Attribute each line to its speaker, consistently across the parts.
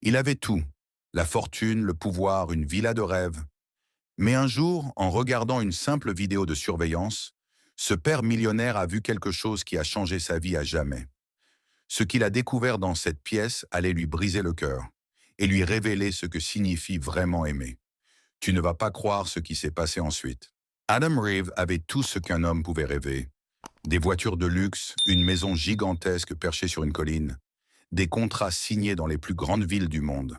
Speaker 1: Il avait tout, la fortune, le pouvoir, une villa de rêve. Mais un jour, en regardant une simple vidéo de surveillance, ce père millionnaire a vu quelque chose qui a changé sa vie à jamais. Ce qu'il a découvert dans cette pièce allait lui briser le cœur et lui révéler ce que signifie vraiment aimer. Tu ne vas pas croire ce qui s'est passé ensuite. Adam Reeve avait tout ce qu'un homme pouvait rêver. Des voitures de luxe, une maison gigantesque perchée sur une colline, des contrats signés dans les plus grandes villes du monde.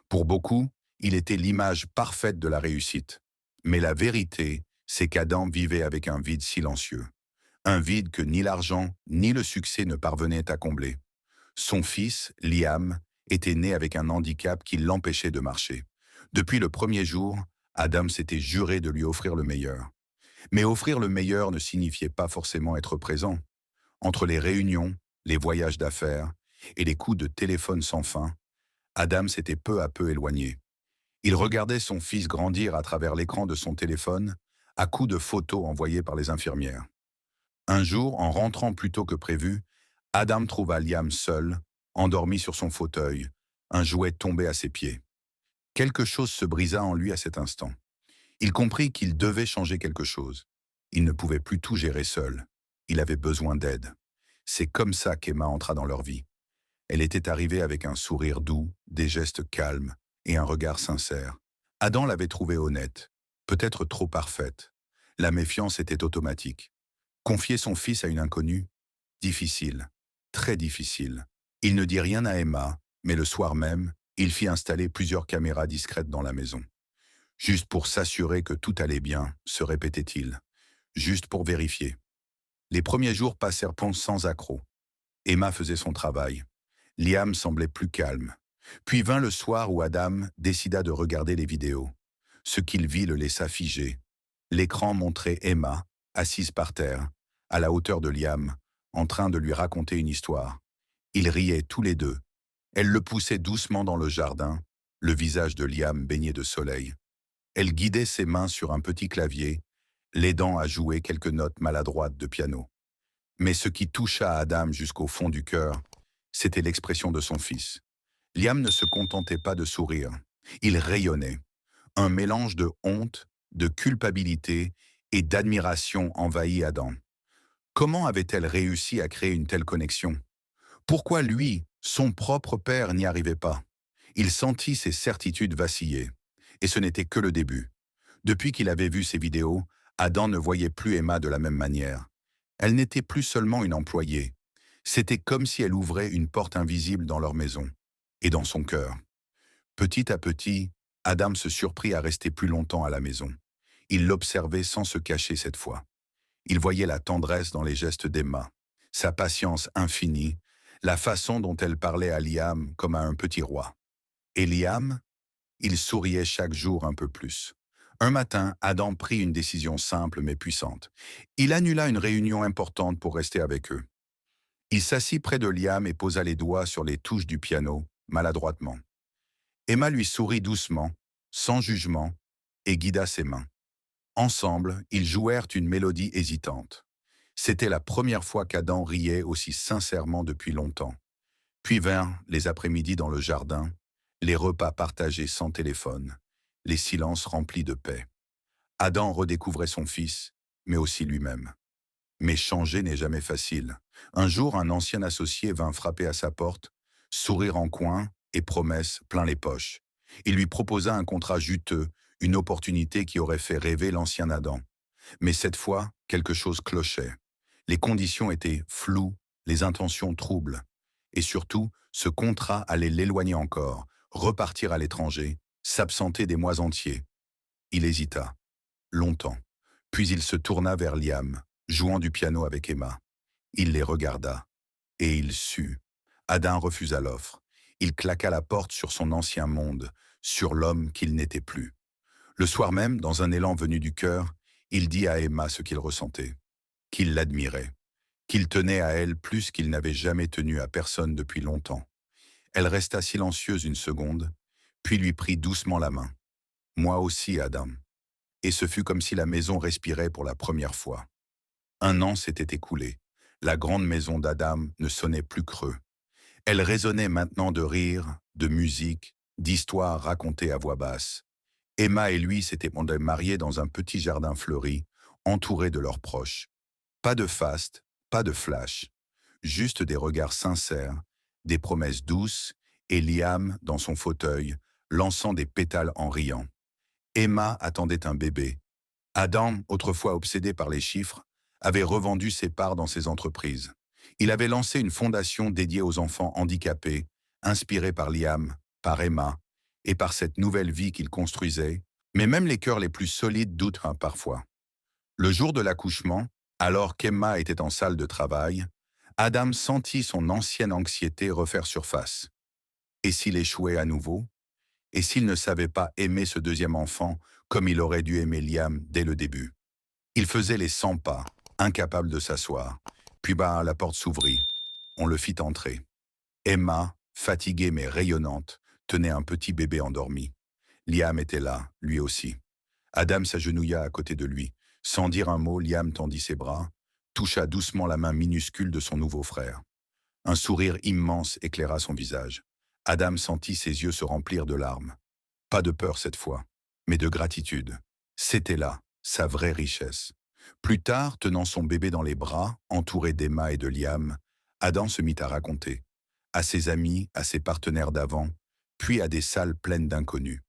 Speaker 1: Pour beaucoup, il était l'image parfaite de la réussite. Mais la vérité, c'est qu'Adam vivait avec un vide silencieux. Un vide que ni l'argent, ni le succès ne parvenaient à combler. Son fils, Liam, était né avec un handicap qui l'empêchait de marcher. Depuis le premier jour, Adam s'était juré de lui offrir le meilleur. Mais offrir le meilleur ne signifiait pas forcément être présent. Entre les réunions, les voyages d'affaires et les coups de téléphone sans fin, Adam s'était peu à peu éloigné. Il regardait son fils grandir à travers l'écran de son téléphone, à coups de photos envoyées par les infirmières. Un jour, en rentrant plus tôt que prévu, Adam trouva Liam seul, endormi sur son fauteuil, un jouet tombé à ses pieds. Quelque chose se brisa en lui à cet instant. Il comprit qu'il devait changer quelque chose. Il ne pouvait plus tout gérer seul. Il avait besoin d'aide. C'est comme ça qu'Emma entra dans leur vie. Elle était arrivée avec un sourire doux, des gestes calmes et un regard sincère. Adam l'avait trouvée honnête, peut-être trop parfaite. La méfiance était automatique. Confier son fils à une inconnue? Difficile, très difficile. Il ne dit rien à Emma, mais le soir même, il fit installer plusieurs caméras discrètes dans la maison. Juste pour s'assurer que tout allait bien, se répétait-il. Juste pour vérifier. Les premiers jours passèrent sans accroc. Emma faisait son travail. Liam semblait plus calme. Puis vint le soir où Adam décida de regarder les vidéos. Ce qu'il vit le laissa figé. L'écran montrait Emma, assise par terre, à la hauteur de Liam, en train de lui raconter une histoire. Ils riaient tous les deux. Elle le poussait doucement dans le jardin, le visage de Liam baigné de soleil. Elle guidait ses mains sur un petit clavier, l'aidant à jouer quelques notes maladroites de piano. Mais ce qui toucha Adam jusqu'au fond du cœur, c'était l'expression de son fils. Liam ne se contentait pas de sourire. Il rayonnait. Un mélange de honte, de culpabilité et d'admiration envahit Adam. Comment avait-elle réussi à créer une telle connexion? Pourquoi lui, son propre père, n'y arrivait pas? Il sentit ses certitudes vaciller. Et ce n'était que le début. Depuis qu'il avait vu ces vidéos, Adam ne voyait plus Emma de la même manière. Elle n'était plus seulement une employée. C'était comme si elle ouvrait une porte invisible dans leur maison et dans son cœur. Petit à petit, Adam se surprit à rester plus longtemps à la maison. Il l'observait sans se cacher cette fois. Il voyait la tendresse dans les gestes d'Emma, sa patience infinie, la façon dont elle parlait à Liam comme à un petit roi. Et Liam, il souriait chaque jour un peu plus. Un matin, Adam prit une décision simple mais puissante. Il annula une réunion importante pour rester avec eux. Il s'assit près de Liam et posa les doigts sur les touches du piano, maladroitement. Emma lui sourit doucement, sans jugement, et guida ses mains. Ensemble, ils jouèrent une mélodie hésitante. C'était la première fois qu'Adam riait aussi sincèrement depuis longtemps. Puis vinrent les après-midi dans le jardin, les repas partagés sans téléphone, les silences remplis de paix. Adam redécouvrait son fils, mais aussi lui-même. Mais changer n'est jamais facile. Un jour, un ancien associé vint frapper à sa porte, sourire en coin et promesse plein les poches. Il lui proposa un contrat juteux, une opportunité qui aurait fait rêver l'ancien Adam. Mais cette fois, quelque chose clochait. Les conditions étaient floues, les intentions troubles. Et surtout, ce contrat allait l'éloigner encore, repartir à l'étranger, s'absenter des mois entiers. Il hésita, longtemps. Puis il se tourna vers Liam, jouant du piano avec Emma. Il les regarda, et il sut. Adam refusa l'offre. Il claqua la porte sur son ancien monde, sur l'homme qu'il n'était plus. Le soir même, dans un élan venu du cœur, il dit à Emma ce qu'il ressentait, qu'il l'admirait, qu'il tenait à elle plus qu'il n'avait jamais tenu à personne depuis longtemps. Elle resta silencieuse une seconde, puis lui prit doucement la main. Moi aussi, Adam. Et ce fut comme si la maison respirait pour la première fois. Un an s'était écoulé. La grande maison d'Adam ne sonnait plus creux. Elle résonnait maintenant de rires, de musique, d'histoires racontées à voix basse. Emma et lui s'étaient mariés dans un petit jardin fleuri, entourés de leurs proches. Pas de faste, pas de flash, juste des regards sincères, des promesses douces, et Liam, dans son fauteuil, lançant des pétales en riant. Emma attendait un bébé. Adam, autrefois obsédé par les chiffres, avait revendu ses parts dans ses entreprises. Il avait lancé une fondation dédiée aux enfants handicapés, inspirée par Liam, par Emma, et par cette nouvelle vie qu'il construisait, mais même les cœurs les plus solides doutent parfois. Le jour de l'accouchement, alors qu'Emma était en salle de travail, Adam sentit son ancienne anxiété refaire surface. Et s'il échouait à nouveau? Et s'il ne savait pas aimer ce deuxième enfant comme il aurait dû aimer Liam dès le début? Il faisait les 100 pas, incapable de s'asseoir. Puis la porte s'ouvrit. On le fit entrer. Emma, fatiguée mais rayonnante, tenait un petit bébé endormi. Liam était là, lui aussi. Adam s'agenouilla à côté de lui. Sans dire un mot, Liam tendit ses bras, toucha doucement la main minuscule de son nouveau frère. Un sourire immense éclaira son visage. Adam sentit ses yeux se remplir de larmes. Pas de peur cette fois, mais de gratitude. C'était là, sa vraie richesse. Plus tard, tenant son bébé dans les bras, entouré d'Emma et de Liam, Adam se mit à raconter. À ses amis, à ses partenaires d'avant, puis à des salles pleines d'inconnus.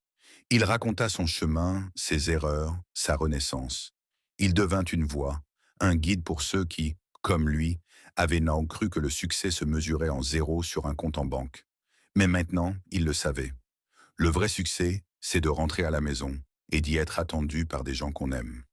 Speaker 1: Il raconta son chemin, ses erreurs, sa renaissance. Il devint une voix, un guide pour ceux qui, comme lui, avaient non cru que le succès se mesurait en zéro sur un compte en banque. Mais maintenant, il le savait. Le vrai succès, c'est de rentrer à la maison et d'y être attendu par des gens qu'on aime.